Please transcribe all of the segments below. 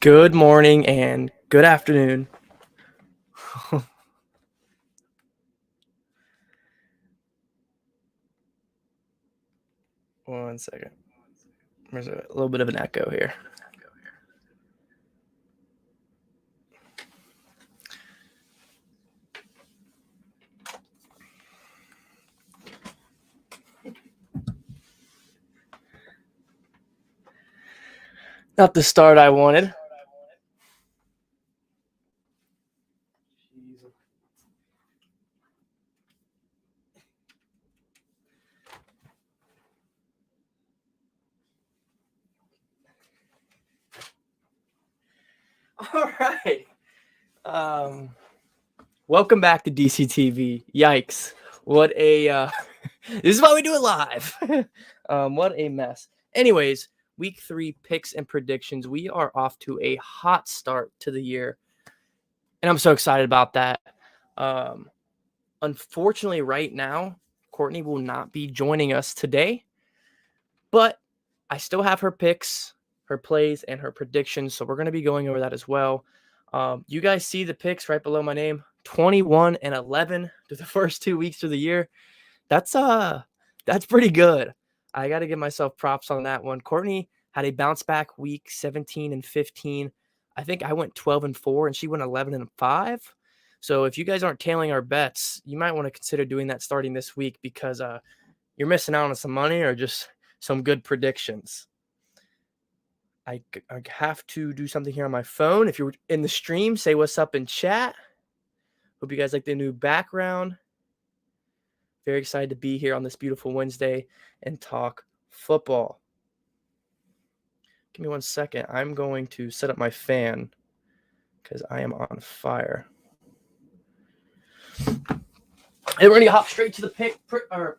Good morning and good afternoon. One second. There's a little bit of an echo here. Not the start I wanted. All right. Welcome back to DCTV. Yikes. What a this is why we do it live. What a mess. Anyways, week 3 picks and predictions. We are off to a hot start to the year. And I'm so excited about that. Unfortunately, right now, Courtnie will not be joining us today, but I still have her picks, her plays, and her predictions, so we're going to be going over that as well. You guys see the picks right below my name, 21-11 through the first 2 weeks of the year. That's pretty good. I got to give myself props on that one. Courtnie had a bounce back week, 17-15. I think I went 12-4, and she went 11-5. So if you guys aren't tailing our bets, you might want to consider doing that starting this week because you're missing out on some money or just some good predictions. I have to do something here on my phone. If you're in the stream, say what's up in chat. Hope you guys like the new background. Very excited to be here on this beautiful Wednesday and talk football. Give me 1 second. I'm going to set up my fan because I am on fire. And we're going to hop straight to the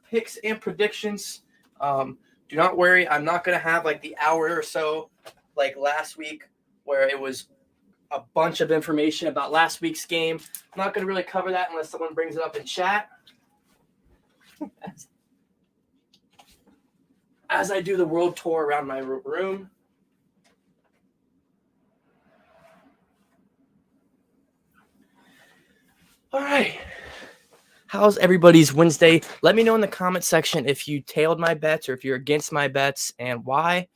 picks and predictions. Do not worry. I'm not going to have like the hour or so like last week where it was a bunch of information about last week's game. I'm not going to really cover that unless someone brings it up in chat. As I do the world tour around my room. All right. How's everybody's Wednesday? Let me know in the comment section if you tailed my bets or if you're against my bets and why.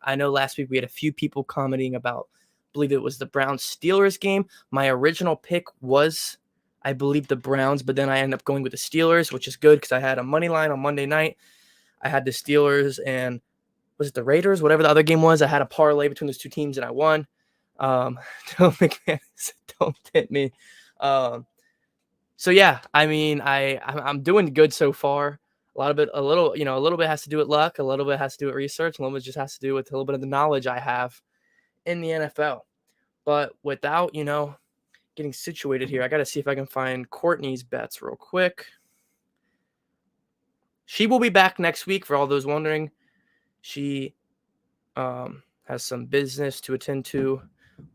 I know last week we had a few people commenting about, I believe it was the Browns-Steelers game. My original pick was, I believe, the Browns, but then I ended up going with the Steelers, which is good because I had a money line on Monday night. I had the Steelers and was it the Raiders? Whatever the other game was, I had a parlay between those two teams and I won. Don't hit me. So yeah, I mean, I'm doing good so far. A little bit has to do with luck, a little bit has to do with research, a little bit just has to do with a little bit of the knowledge I have in the NFL. But without, getting situated here, I got to see if I can find Courtnie's bets real quick. She will be back next week for all those wondering. She has some business to attend to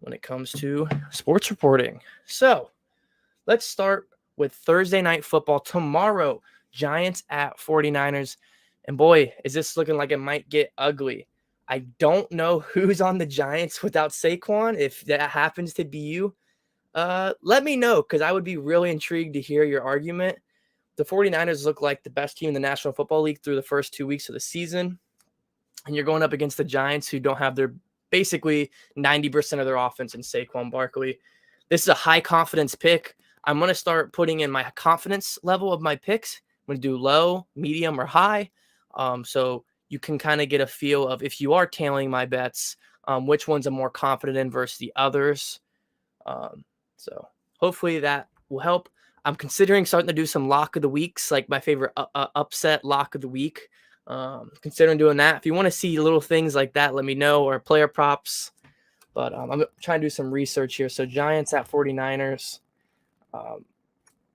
when it comes to sports reporting. So let's start with Thursday night football tomorrow. Giants at 49ers. And boy, is this looking like it might get ugly. I don't know who's on the Giants without Saquon. If that happens to be you, let me know because I would be really intrigued to hear your argument. The 49ers look like the best team in the National Football League through the first 2 weeks of the season. And you're going up against the Giants who don't have their basically 90% of their offense in Saquon Barkley. This is a high confidence pick. I'm going to start putting in my confidence level of my picks. I'm going to do low, medium, or high. So you can kind of get a feel of if you are tailing my bets, which ones I'm more confident in versus the others. So hopefully that will help. I'm considering starting to do some lock of the weeks, like my favorite upset lock of the week. Considering doing that. If you want to see little things like that, let me know, or player props. But I'm trying to do some research here. So Giants at 49ers.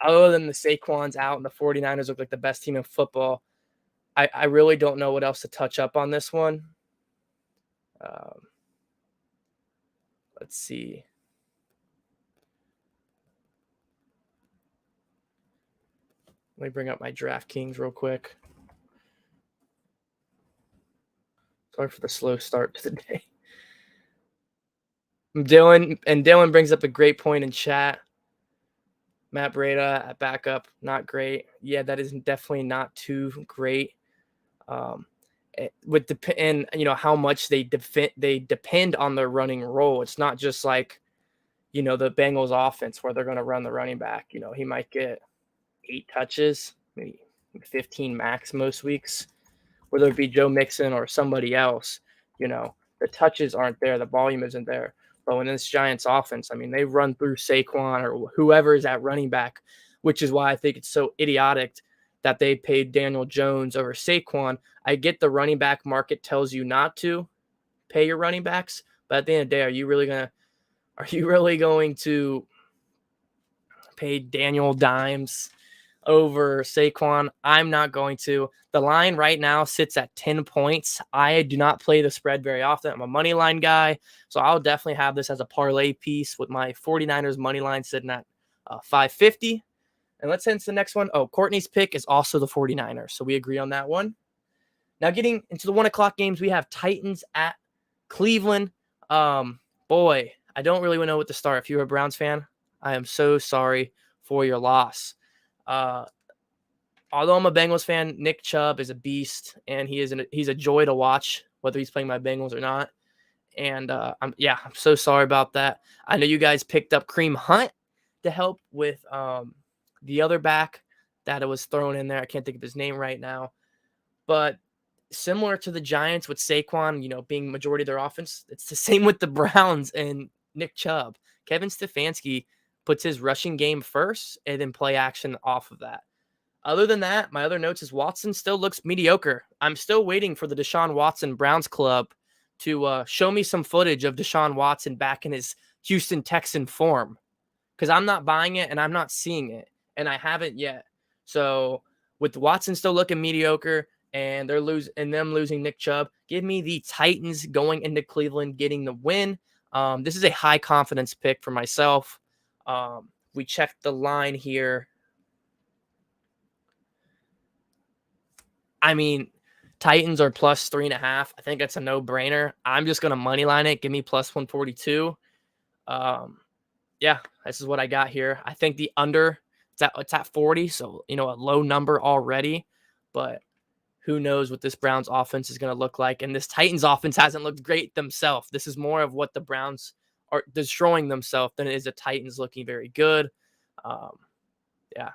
Other than the Saquon's out and the 49ers look like the best team in football, I really don't know what else to touch up on this one. Let's see. Let me bring up my DraftKings real quick. Sorry for the slow start to the day. Dylan brings up a great point in chat. Matt Breida at backup, not great. Yeah, that is definitely not too great. And how much they depend on their running role. It's not just like the Bengals offense where they're going to run the running back. He might get 8 touches, maybe 15 max most weeks, whether it be Joe Mixon or somebody else. The touches aren't there, the volume isn't there. But when this Giants offense, I mean, they run through Saquon or whoever is at running back, which is why I think it's so idiotic that they paid Daniel Jones over Saquon. I get the running back market tells you not to pay your running backs, but at the end of the day, are you really going to pay Daniel Dimes over Saquon? I'm not going to. The line right now sits at 10 points. I do not play the spread very often. I'm a money line guy, so I'll definitely have this as a parlay piece with my 49ers money line sitting at 550. And let's head into the next one. Oh, Courtney's pick is also the 49ers, so we agree on that one. Now getting into the 1 o'clock games, we have Titans at Cleveland. Boy, I don't really know what to start. If you're a Browns fan, I am so sorry for your loss. Although I'm a Bengals fan, Nick Chubb is a beast, and he's a joy to watch, whether he's playing my Bengals or not. And I'm so sorry about that. I know you guys picked up Kareem Hunt to help with the other back that was thrown in there. I can't think of his name right now, but similar to the Giants with Saquon, being majority of their offense, it's the same with the Browns and Nick Chubb. Kevin Stefanski puts his rushing game first and then play action off of that. Other than that, my other notes is Watson still looks mediocre. I'm still waiting for the Deshaun Watson Browns club to show me some footage of Deshaun Watson back in his Houston Texan form, because I'm not buying it and I'm not seeing it, and I haven't yet. So with Watson still looking mediocre and them losing Nick Chubb, give me the Titans going into Cleveland getting the win. This is a high confidence pick for myself. We checked the line here. I mean, Titans are plus 3.5. I think that's a no-brainer. I'm just going to money line it. Give me plus 142. This is what I got here. I think the under, it's at 40, so, a low number already. But who knows what this Browns offense is going to look like. And this Titans offense hasn't looked great themselves. This is more of what the Browns are destroying themselves than it is the Titans looking very good.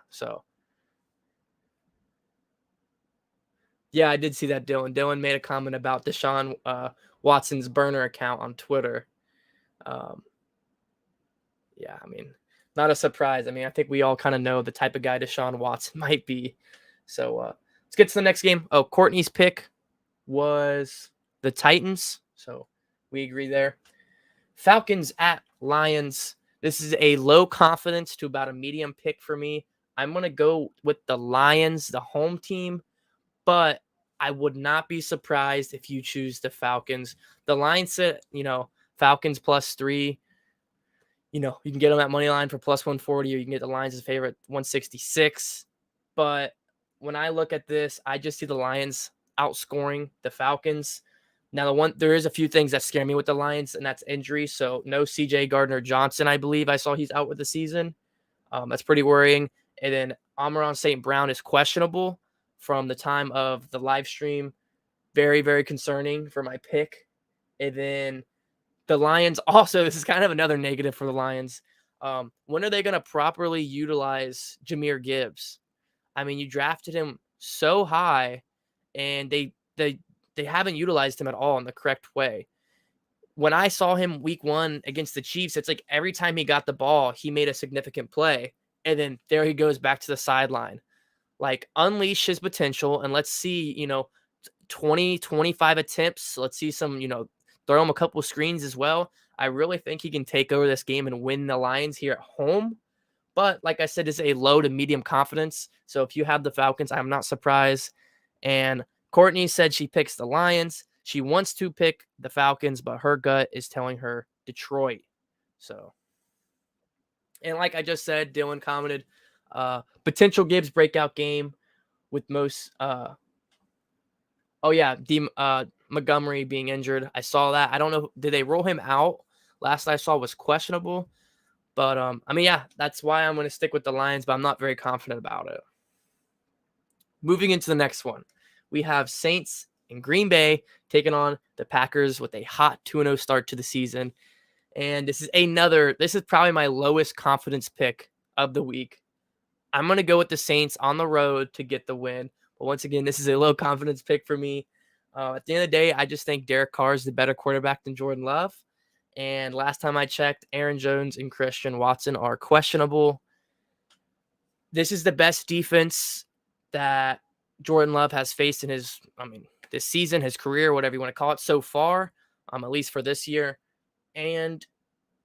So. Yeah, I did see that, Dylan. Dylan made a comment about Deshaun Watson's burner account on Twitter. Not a surprise. I think we all kind of know the type of guy Deshaun Watson might be. So let's get to the next game. Oh, Courtney's pick was the Titans. So we agree there. Falcons at Lions. This is a low confidence to about a medium pick for me. I'm going to go with the Lions, the home team. But I would not be surprised if you choose the Falcons. The line set, Falcons plus 3. You can get them at money line for plus 140, or you can get the Lions as a favorite 166. But when I look at this, I just see the Lions outscoring the Falcons. Now, there is a few things that scare me with the Lions, and that's injury. So no CJ Gardner-Johnson, I believe. I saw he's out with the season. That's pretty worrying. And then Amon-Ra St. Brown is questionable from the time of the live stream. Very, very concerning for my pick. And then the Lions also, this is kind of another negative for the Lions. When are they going to properly utilize Jahmyr Gibbs? You drafted him so high, and they haven't utilized him at all in the correct way. When I saw him week 1 against the Chiefs, it's like every time he got the ball, he made a significant play. And then there he goes back to the sideline. Like, unleash his potential, and let's see, 20, 25 attempts. Let's see some, throw him a couple of screens as well. I really think he can take over this game and win the Lions here at home. But like I said, it's a low to medium confidence. So if you have the Falcons, I'm not surprised. And Courtney said she picks the Lions. She wants to pick the Falcons, but her gut is telling her Detroit. So, and like I just said, Dylan commented, potential Gibbs breakout game with most. Montgomery being injured. I saw that. I don't know. Did they roll him out last I saw was questionable. But, I mean, yeah, that's why I'm going to stick with the Lions, but I'm not very confident about it. Moving into the next one, we have Saints in Green Bay taking on the Packers with a hot 2-0 start to the season. And this is probably my lowest confidence pick of the week. I'm going to go with the Saints on the road to get the win. But once again, this is a low confidence pick for me. At the end of the day, I just think Derek Carr is the better quarterback than Jordan Love. And last time I checked, Aaron Jones and Christian Watson are questionable. This is the best defense that Jordan Love has faced in this season, his career, whatever you want to call it, so far, at least for this year. And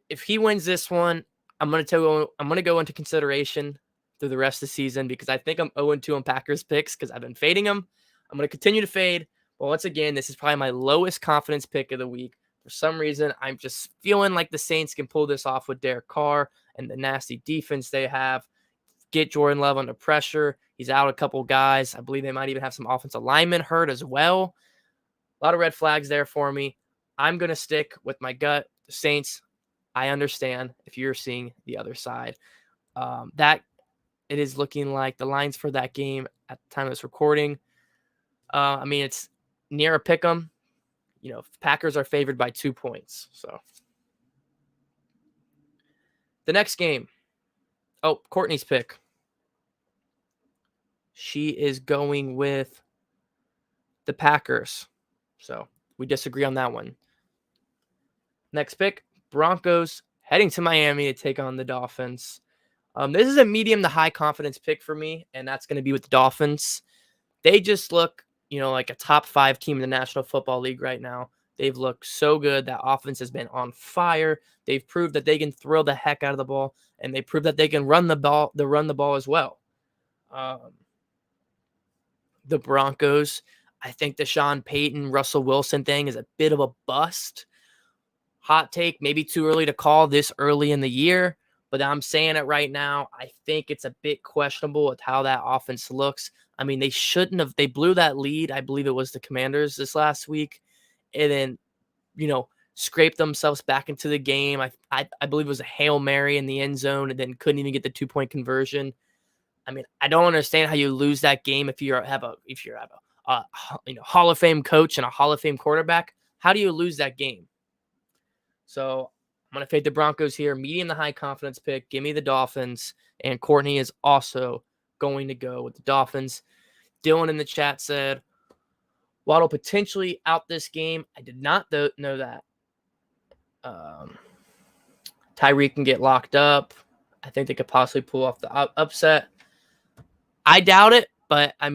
if he wins this one, I'm going to go into consideration through the rest of the season because I think I'm 0-2 on Packers picks because I've been fading them. I'm going to continue to fade. But once again, this is probably my lowest confidence pick of the week. For some reason, I'm just feeling like the Saints can pull this off with Derek Carr and the nasty defense they have. Get Jordan Love under pressure. He's out a couple guys. I believe they might even have some offensive linemen hurt as well. A lot of red flags there for me. I'm going to stick with my gut. The Saints, I understand if you're seeing the other side. That it is looking like the lines for that game at the time of this recording. It's near a pick 'em. Packers are favored by 2 points. So the next game. Oh, Courtnie's pick. She is going with the Packers. So we disagree on that one. Next pick, Broncos heading to Miami to take on the Dolphins. This is a medium to high confidence pick for me, and that's going to be with the Dolphins. They just look, like a top 5 team in the National Football League right now. They've looked so good. That offense has been on fire. They've proved that they can throw the heck out of the ball, and they proved that they can run the ball as well. The Broncos, I think the Sean Payton, Russell Wilson thing is a bit of a bust. Hot take, maybe too early to call this early in the year, but I'm saying it right now. I think it's a bit questionable with how that offense looks. They shouldn't have. They blew that lead. I believe it was the Commanders this last week, and then, scraped themselves back into the game. I believe it was a Hail Mary in the end zone, and then couldn't even get the 2-point conversion. I don't understand how you lose that game if you have a Hall of Fame coach and a Hall of Fame quarterback. How do you lose that game? So I'm going to fade the Broncos here. Medium to high confidence pick. Give me the Dolphins. And Courtney is also going to go with the Dolphins. Dylan in the chat said, Waddle potentially out this game. I did not know that. Tyreek can get locked up. I think they could possibly pull off the upset. I doubt it, but I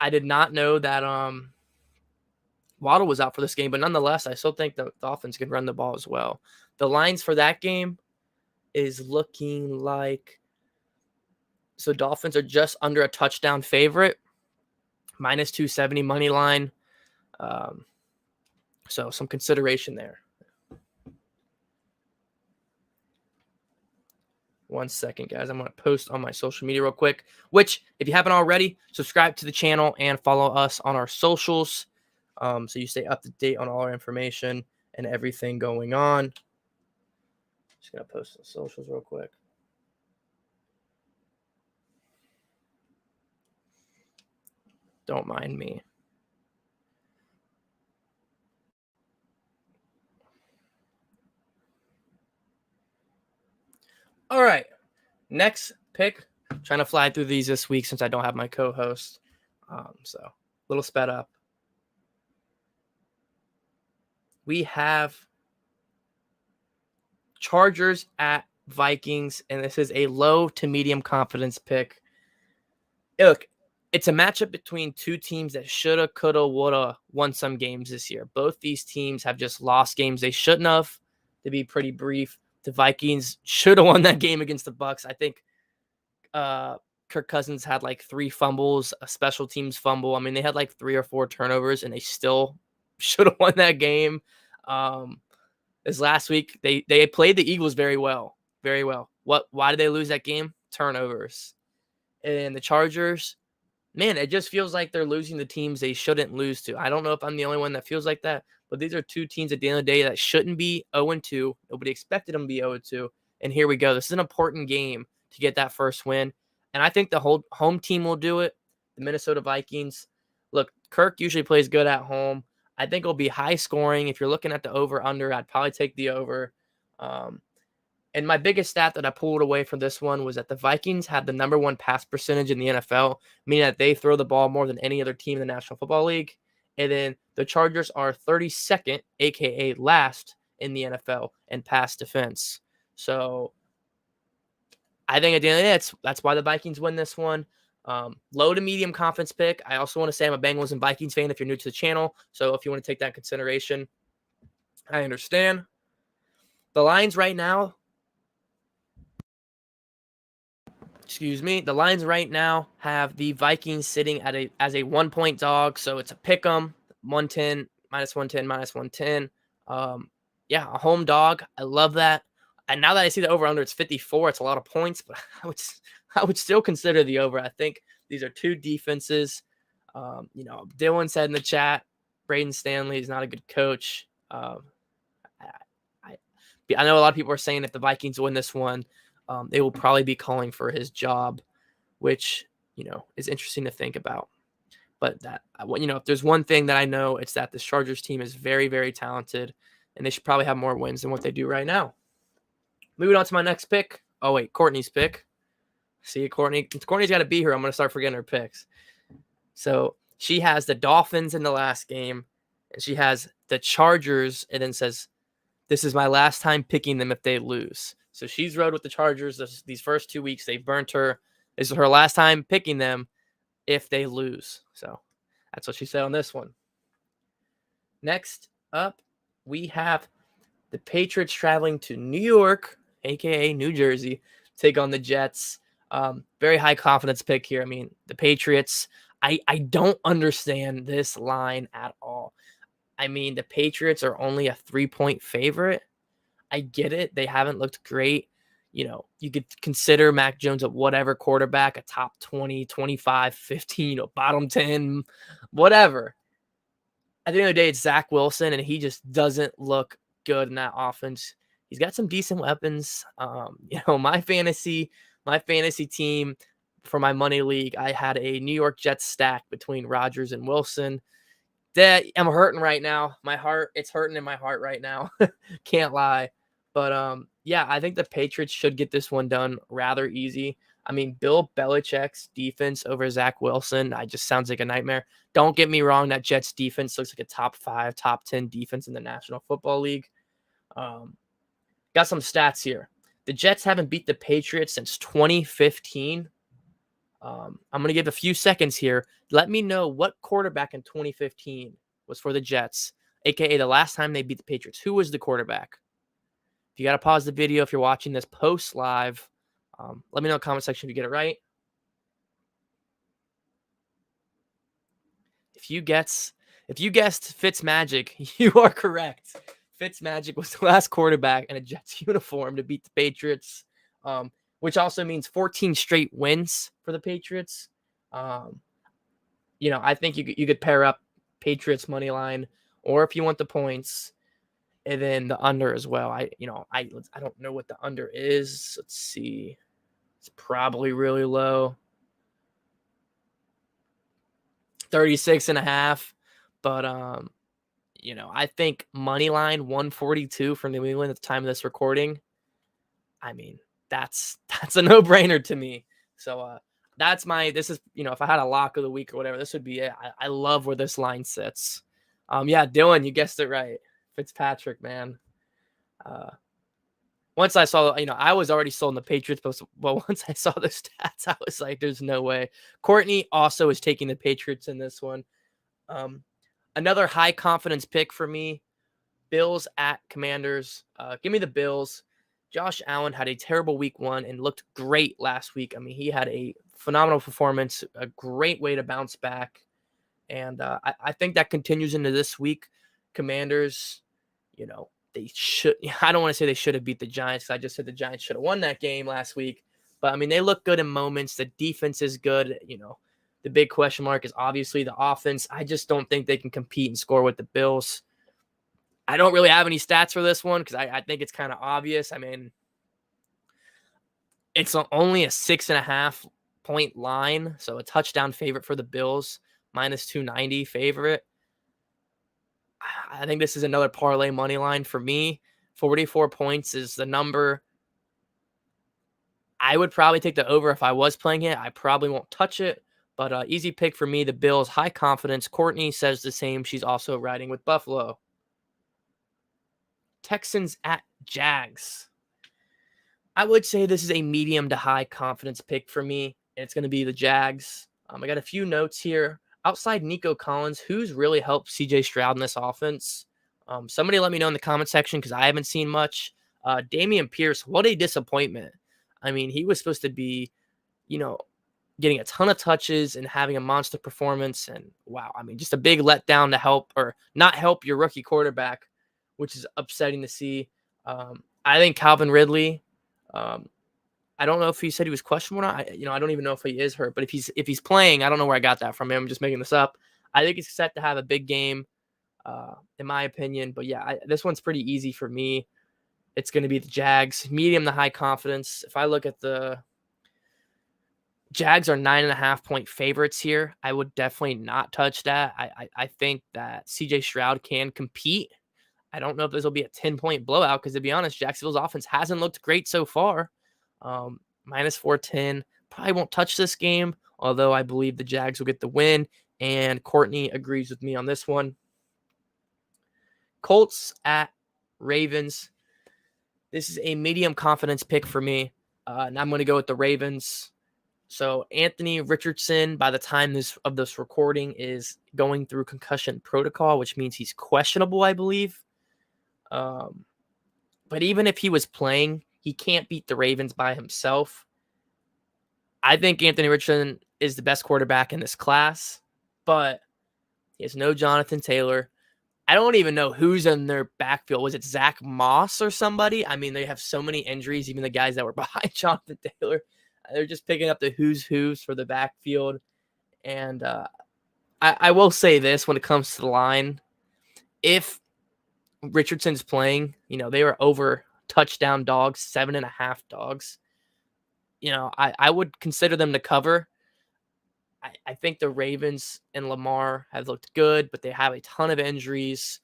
did not know that Waddle was out for this game, but nonetheless, I still think the Dolphins can run the ball as well. The lines for that game is looking like, so Dolphins are just under a touchdown favorite, minus 270 money line. So some consideration there. 1 second, guys. I'm going to post on my social media real quick, which, if you haven't already, subscribe to the channel and follow us on our socials so you stay up to date on all our information and everything going on. Just going to post the socials real quick. Don't mind me. All right, next pick. I'm trying to fly through these this week since I don't have my co-host. So a little sped up. We have Chargers at Vikings, and this is a low to medium confidence pick. Look, it's a matchup between two teams that shoulda, coulda, woulda won some games this year. Both these teams have just lost games they shouldn't have, to be pretty brief. The Vikings should have won that game against the Bucs. I think Kirk Cousins had like 3 fumbles, a special teams fumble. They had like 3 or 4 turnovers, and they still should have won that game. This last week, they played the Eagles very well. Why did they lose that game? Turnovers. And the Chargers, man, it just feels like they're losing the teams they shouldn't lose to. I don't know if I'm the only one that feels like that, but these are two teams at the end of the day that shouldn't be 0-2. Nobody expected them to be 0-2. And here we go. This is an important game to get that first win. And I think the whole home team will do it. The Minnesota Vikings. Look, Kirk usually plays good at home. I think it'll be high scoring. If you're looking at the over-under, I'd probably take the over. And my biggest stat that I pulled away from this one was that the Vikings have the number 1 pass percentage in the NFL, meaning that they throw the ball more than any other team in the National Football League. And then the Chargers are 32nd, a.k.a. last in the NFL in pass defense. So I think at the end of the day, that's why the Vikings win this one. Low to medium confidence pick. I also want to say I'm a Bengals and Vikings fan if you're new to the channel. So if you want to take that in consideration, I understand. The lines right now, the lines right now have the Vikings sitting as a 1-point dog. So it's a pick 'em, 110, -110, -110. Yeah, a home dog. I love that. And now that I see the over-under, it's 54. It's a lot of points, but I would still consider the over. I think these are two defenses. Dylan said in the chat, Braden Stanley is not a good coach. I know a lot of people are saying if the Vikings win this one, they will probably be calling for his job, which, is interesting to think about. But if there's one thing that I know, it's that this Chargers team is very, very talented, and they should probably have more wins than what they do right now. Moving on to my next pick. Oh, wait, Courtney's pick. See, Courtney's got to be here. I'm going to start forgetting her picks. So she has the Dolphins in the last game, and she has the Chargers, and then says, this is my last time picking them if they lose. So she's rode with the Chargers these first 2 weeks. They've burnt her. This is her last time picking them if they lose. So that's what she said on this one. Next up, we have the Patriots traveling to New York, a.k.a. New Jersey, take on the Jets. Very high confidence pick here. I mean, the Patriots, I don't understand this line at all. I mean, the Patriots are only a 3-point favorite. I get it. They haven't looked great. You could consider Mac Jones a whatever quarterback, a top 20, 25, 15, bottom 10, whatever. At the end of the day, it's Zach Wilson, and he just doesn't look good in that offense. He's got some decent weapons. My fantasy team for my money league, I had a New York Jets stack between Rodgers and Wilson. That I'm hurting right now. It's hurting in my heart right now. Can't lie. But I think the Patriots should get this one done rather easy. I mean, Bill Belichick's defense over Zach Wilson, just sounds like a nightmare. Don't get me wrong, that Jets defense looks like a top 5, top 10 defense in the National Football League. Got some stats here. The Jets haven't beat the Patriots since 2015. I'm going to give a few seconds here. Let me know what quarterback in 2015 was for the Jets, a.k.a. the last time they beat the Patriots. Who was the quarterback? If you got to pause the video if you're watching this post live, let me know in the comment section if you get it right. If you guessed Fitzmagic, you are correct. Fitzmagic was the last quarterback in a Jets uniform to beat the Patriots, which also means 14 straight wins for the Patriots. I think you could pair up Patriots money line, or if you want the points, and then the under as well. I don't know what the under is. Let's see. It's probably really low. 36.5. But I think money line 142 for New England at the time of this recording. I mean, that's a no-brainer to me. So if I had a lock of the week or whatever, this would be it. I love where this line sits. Dylan, you guessed it right. Fitzpatrick, man. Once I saw, I was already sold on the Patriots, but once I saw the stats, I was like, there's no way. Courtney also is taking the Patriots in this one. Another high confidence pick for me, Bills at Commanders. Give me the Bills. Josh Allen had a terrible week 1 and looked great last week. I mean, he had a phenomenal performance, a great way to bounce back. And I think that continues into this week. Commanders, they should. I don't want to say they should have beat the Giants, because I just said the Giants should have won that game last week. But, I mean, they look good in moments. The defense is good. The The big question mark is obviously the offense. I just don't think they can compete and score with the Bills. I don't really have any stats for this one because I think it's kind of obvious. I mean, it's only a 6.5 point line, so a touchdown favorite for the Bills, minus 290 favorite. I think this is another parlay money line for me. 44 points is the number. I would probably take the over if I was playing it. I probably won't touch it, but easy pick for me. The Bills, high confidence. Courtnie says the same. She's also riding with Buffalo. Texans at Jags. I would say this is a medium to high confidence pick for me, and it's going to be the Jags. I got a few notes here. Outside Nico Collins, who's really helped CJ Stroud in this offense? Somebody let me know in the comment section because I haven't seen much. Dameon Pierce, what a disappointment. I mean, he was supposed to be, getting a ton of touches and having a monster performance. And wow, I mean, just a big letdown to help or not help your rookie quarterback, which is upsetting to see. I think Calvin Ridley, I don't know if he said he was questionable or not. I don't even know if he is hurt, but if he's playing, I don't know where I got that from him. I'm just making this up. I think he's set to have a big game, in my opinion. But yeah, this one's pretty easy for me. It's going to be the Jags, medium to high confidence. If I look at the Jags are 9.5 point favorites here, I would definitely not touch that. I think that CJ Stroud can compete. I don't know if this will be a 10-point blowout because, to be honest, Jacksonville's offense hasn't looked great so far. Minus 410. Probably won't touch this game, although I believe the Jags will get the win, and Courtnie agrees with me on this one. Colts at Ravens. This is a medium confidence pick for me, and I'm going to go with the Ravens. So Anthony Richardson, by the time this recording, is going through concussion protocol, which means he's questionable, I believe. But even if he was playing, he can't beat the Ravens by himself. I think Anthony Richardson is the best quarterback in this class, but he has no Jonathan Taylor. I don't even know who's in their backfield. Was it Zach Moss or somebody? I mean, they have so many injuries, even the guys that were behind Jonathan Taylor. They're just picking up the who's for the backfield. And I will say this when it comes to the line. If Richardson's playing, they were over touchdown dogs, 7.5 dogs. I would consider them to cover. I think the Ravens and Lamar have looked good, but they have a ton of injuries.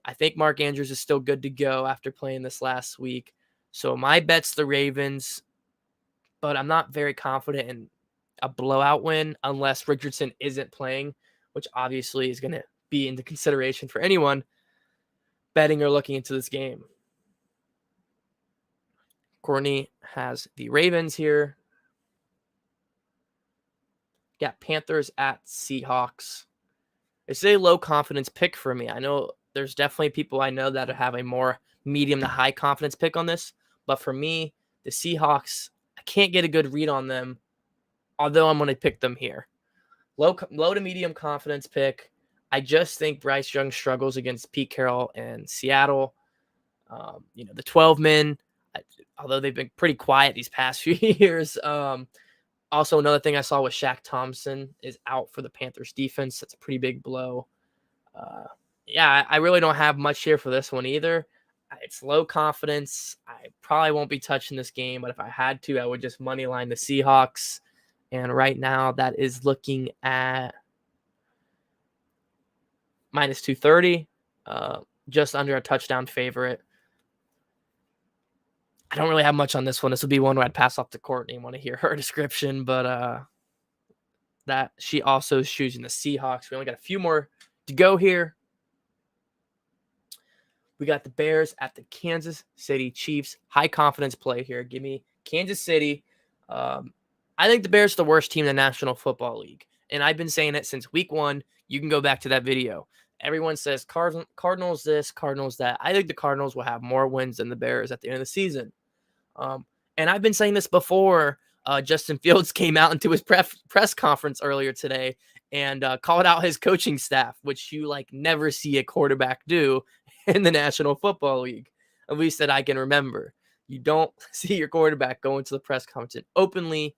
I think Mark Andrews is still good to go after playing this last week. So my bet's the Ravens, but I'm not very confident in a blowout win unless Richardson isn't playing, which obviously is going to be into consideration for anyone betting or looking into this game. Courtnie has the Ravens here. Got Panthers at Seahawks. It's a low confidence pick for me. I know there's definitely people I know that have a more medium to high confidence pick on this, but for me, the Seahawks, I can't get a good read on them, although I'm going to pick them here. Low to medium confidence pick. I just think Bryce Young struggles against Pete Carroll and Seattle. The 12 men, although they've been pretty quiet these past few years. Also, another thing I saw was Shaq Thompson is out for the Panthers defense. That's a pretty big blow. I really don't have much here for this one either. It's low confidence. I probably won't be touching this game, but if I had to, I would just money line the Seahawks. And right now, that is looking at minus 230, just under a touchdown favorite. I don't really have much on this one. This would be one where I'd pass off to Courtnie and want to hear her description, but that she also is choosing the Seahawks. We only got a few more to go here. We got the Bears at the Kansas City Chiefs. High confidence play here. Give me Kansas City. I think the Bears are the worst team in the National Football League, and I've been saying it since week 1. You can go back to that video. Everyone says Cardinals this, Cardinals that. I think the Cardinals will have more wins than the Bears at the end of the season. And I've been saying this before. Justin Fields came out into his press conference earlier today and called out his coaching staff, which you never see a quarterback do in the National Football League, at least that I can remember. You don't see your quarterback go into the press conference and openly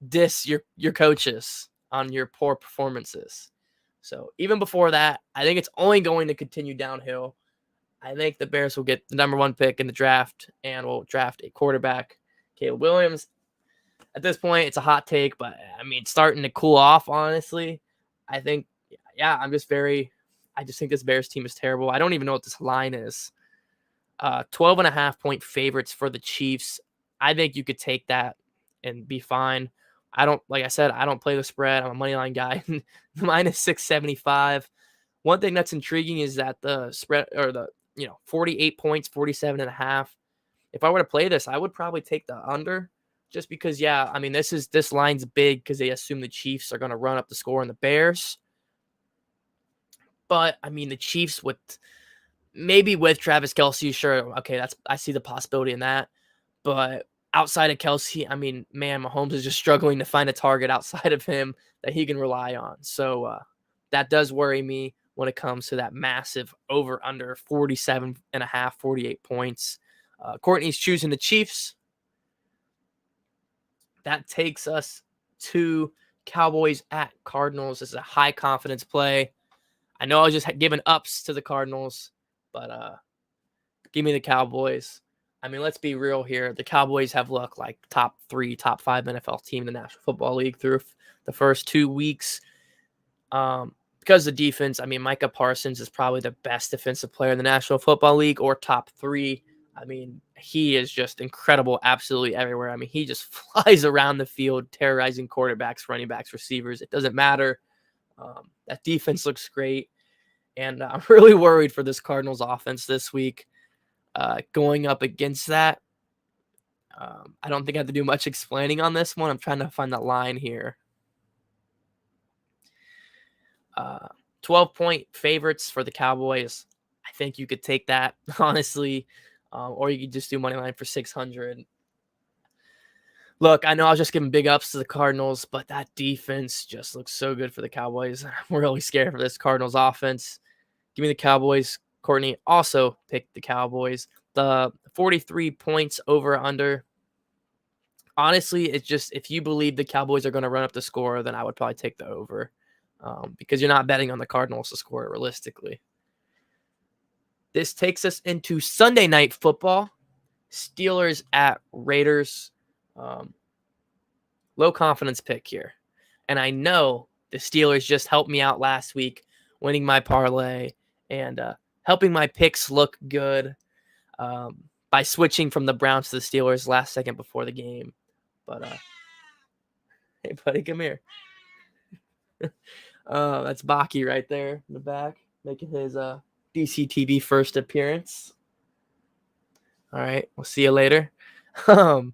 diss your coaches on your poor performances. So even before that, I think it's only going to continue downhill. I think the Bears will get the number 1 pick in the draft and will draft a quarterback, Caleb Williams. At this point, it's a hot take, but I mean, starting to cool off, honestly. I think, yeah, I just think this Bears team is terrible. I don't even know what this line is. 12.5-point favorites for the Chiefs. I think you could take that and be fine. Like I said, I don't play the spread. I'm a money line guy. Minus 675. One thing that's intriguing is that the spread, or 48 points, 47.5. If I were to play this, I would probably take the under, just because, yeah, I mean, this line's big because they assume the Chiefs are going to run up the score on the Bears. But I mean, the Chiefs with Travis Kelce, sure, okay, I see the possibility in that. But outside of Kelce, I mean, man, Mahomes is just struggling to find a target outside of him that he can rely on. So that does worry me when it comes to that massive over-under 47.5, 48 points. Courtnie's choosing the Chiefs. That takes us to Cowboys at Cardinals. This is a high confidence play. I know I was just giving ups to the Cardinals, but give me the Cowboys. I mean, let's be real here. The Cowboys have looked like top 3, top 5 NFL team in the National Football League through the first 2 weeks. Because of the defense, I mean, Micah Parsons is probably the best defensive player in the National Football League, or top 3. I mean, he is just incredible absolutely everywhere. I mean, he just flies around the field, terrorizing quarterbacks, running backs, receivers. It doesn't matter. That defense looks great. And I'm really worried for this Cardinals offense this week. Going up against that, I don't think I have to do much explaining on this one. I'm trying to find the line here. 12-point favorites for the Cowboys. I think you could take that, honestly. Or you could just do money line for 600. Look, I know I was just giving big ups to the Cardinals, but that defense just looks so good for the Cowboys. I'm really scared for this Cardinals offense. Give me the Cowboys. Courtnie also picked the Cowboys. The 43 points over under. Honestly, it's just, if you believe the Cowboys are going to run up the score, then I would probably take the over. Because you're not betting on the Cardinals to score realistically. This takes us into Sunday Night Football. Steelers at Raiders. Low confidence pick here. And I know the Steelers just helped me out last week, winning my parlay and helping my picks look good by switching from the Browns to the Steelers last second before the game. But, hey, buddy, come here. That's Baki right there in the back, making his DCTV first appearance. All right, we'll see you later. Where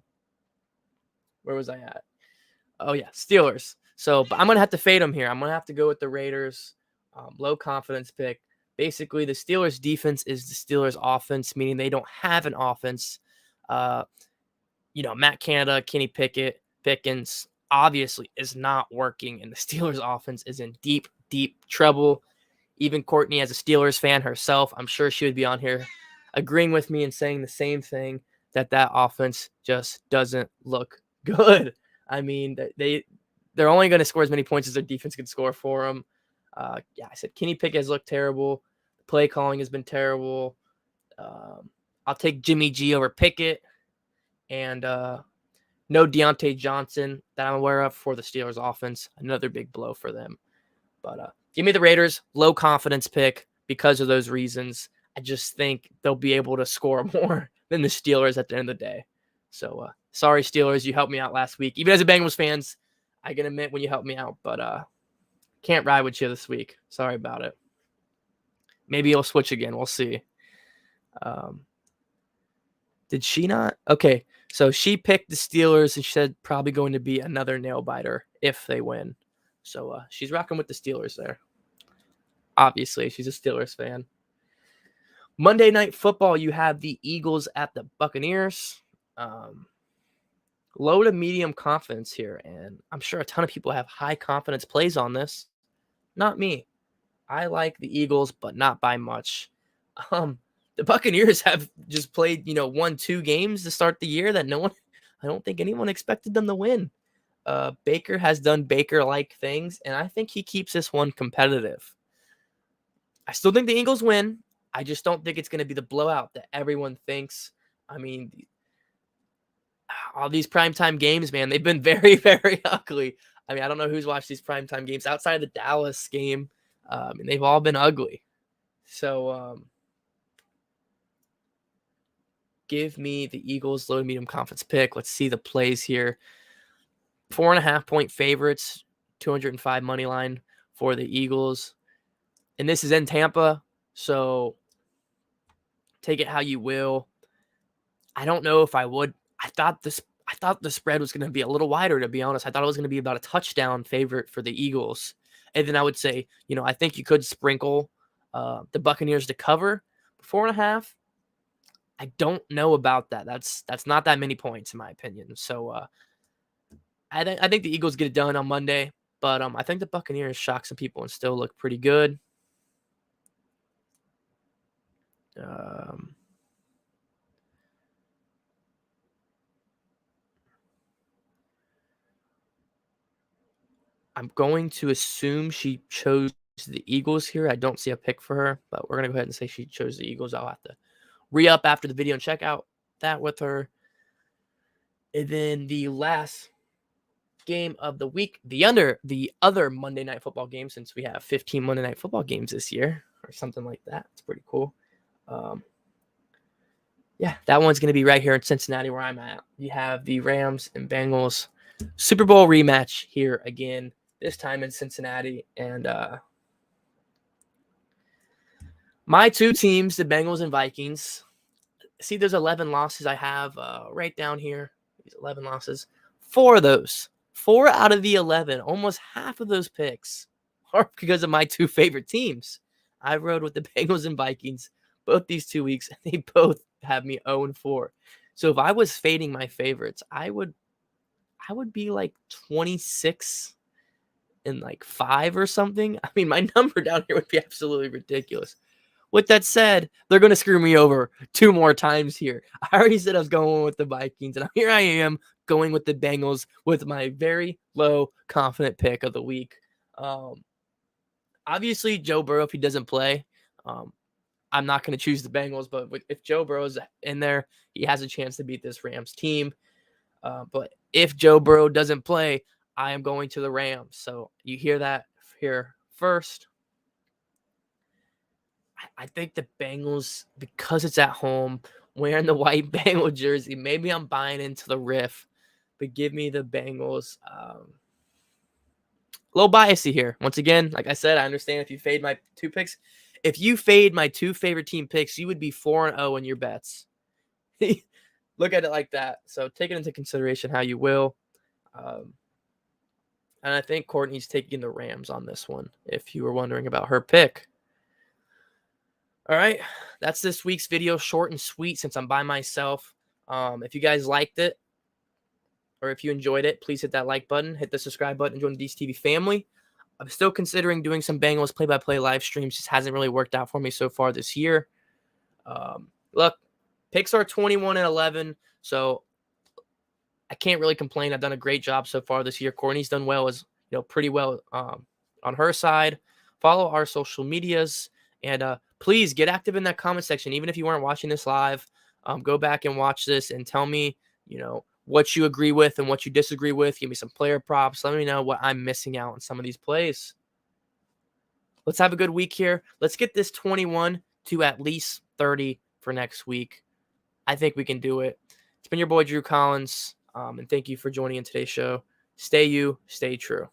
was I at? Oh, yeah, Steelers. So but I'm going to have to fade them here. I'm going to have to go with the Raiders. Low confidence pick. Basically, the Steelers' defense is the Steelers' offense, meaning they don't have an offense. Matt Canada, Kenny Pickens obviously is not working, and the Steelers' offense is in deep, deep trouble. Even Courtnie, as a Steelers fan herself, I'm sure she would be on here agreeing with me and saying the same thing, that offense just doesn't look good. I mean, they're only going to score as many points as their defense can score for them. I said Kenny Pickett has looked terrible. The play calling has been terrible. I'll take Jimmy G over Pickett. And no Deontay Johnson that I'm aware of for the Steelers offense. Another big blow for them. But give me the Raiders. Low confidence pick because of those reasons. I just think they'll be able to score more than the Steelers at the end of the day. So, sorry, Steelers. You helped me out last week. Even as a Bengals fans, I can admit when you helped me out. But can't ride with you this week. Sorry about it. Maybe you'll switch again. We'll see. Did she not? Okay, so she picked the Steelers and she said probably going to be another nail biter if they win. So she's rocking with the Steelers there. Obviously, she's a Steelers fan. Monday Night Football, you have the Eagles at the Buccaneers. Low to medium confidence here, and I'm sure a ton of people have high confidence plays on this. Not me. I like the Eagles, but not by much. The Buccaneers have just played, 1-2 games to start the year that I don't think anyone expected them to win. Baker has done Baker-like things, and I think he keeps this one competitive. I still think the Eagles win. I just don't think it's going to be the blowout that everyone thinks. I mean, all these primetime games, man, they've been very, very ugly. I mean, I don't know who's watched these primetime games outside of the Dallas game, and they've all been ugly. So give me the Eagles low to medium confidence pick. Let's see the plays here. 4.5-point favorites, 205 money line for the Eagles. And this is in Tampa, so take it how you will. I don't know if I would. I thought the spread was going to be a little wider, to be honest. I thought it was going to be about a touchdown favorite for the Eagles. And then I would say, I think you could sprinkle the Buccaneers to cover. 4.5, I don't know about that. That's not that many points in my opinion. So I think the Eagles get it done on Monday, but I think the Buccaneers shock some people and still look pretty good. I'm going to assume she chose the Eagles here. I don't see a pick for her, but we're going to go ahead and say she chose the Eagles. I'll have to re-up after the video and check out that with her. And then the last game of the week, the other Monday Night Football game, since we have 15 Monday Night Football games this year or something like that. It's pretty cool. Yeah, that one's going to be right here in Cincinnati where I'm at. You have the Rams and Bengals Super Bowl rematch here again, this time in Cincinnati. And my two teams, the Bengals and Vikings, see there's 11 losses I have right down here. These 11 losses. 4 of those, 4 out of the 11, almost half of those picks are because of my two favorite teams. I rode with the Bengals and Vikings both these 2 weeks, and they both have me 0-4. So if I was fading my favorites, I would be like 26 and like 5 or something. I mean, my number down here would be absolutely ridiculous. With that said, they're going to screw me over 2 more times here. I already said I was going with the Vikings, and here I am going with the Bengals with my very low confident pick of the week. Obviously, Joe Burrow, if he doesn't play, I'm not going to choose the Bengals, but if Joe Burrow's in there, he has a chance to beat this Rams team. But if Joe Burrow doesn't play, I am going to the Rams. So you hear that here first. I think the Bengals, because it's at home, wearing the white Bengal jersey, maybe I'm buying into the riff, but give me the Bengals. A little biasy here. Once again, like I said, I understand if you fade my 2 picks. If you fade my 2 favorite team picks, you would be 4-0 in your bets. Look at it like that. So take it into consideration how you will. And I think Courtnie's taking the Rams on this one, if you were wondering about her pick. All right, that's this week's video, short and sweet since I'm by myself. If you guys liked it or if you enjoyed it, please hit that like button, hit the subscribe button, and join the DCTV family. I'm still considering doing some Bengals play-by-play live streams. Just hasn't really worked out for me so far this year. Look, picks are 21-11, so I can't really complain. I've done a great job so far this year. Courtnie's done well, pretty well on her side. Follow our social medias. And please get active in that comment section. Even if you weren't watching this live, go back and watch this and tell me, what you agree with and what you disagree with. Give me some player props. Let me know what I'm missing out on some of these plays. Let's have a good week here. Let's get this 21 to at least 30 for next week. I think we can do it. It's been your boy, Drew Collins, and thank you for joining in today's show. Stay you, stay true.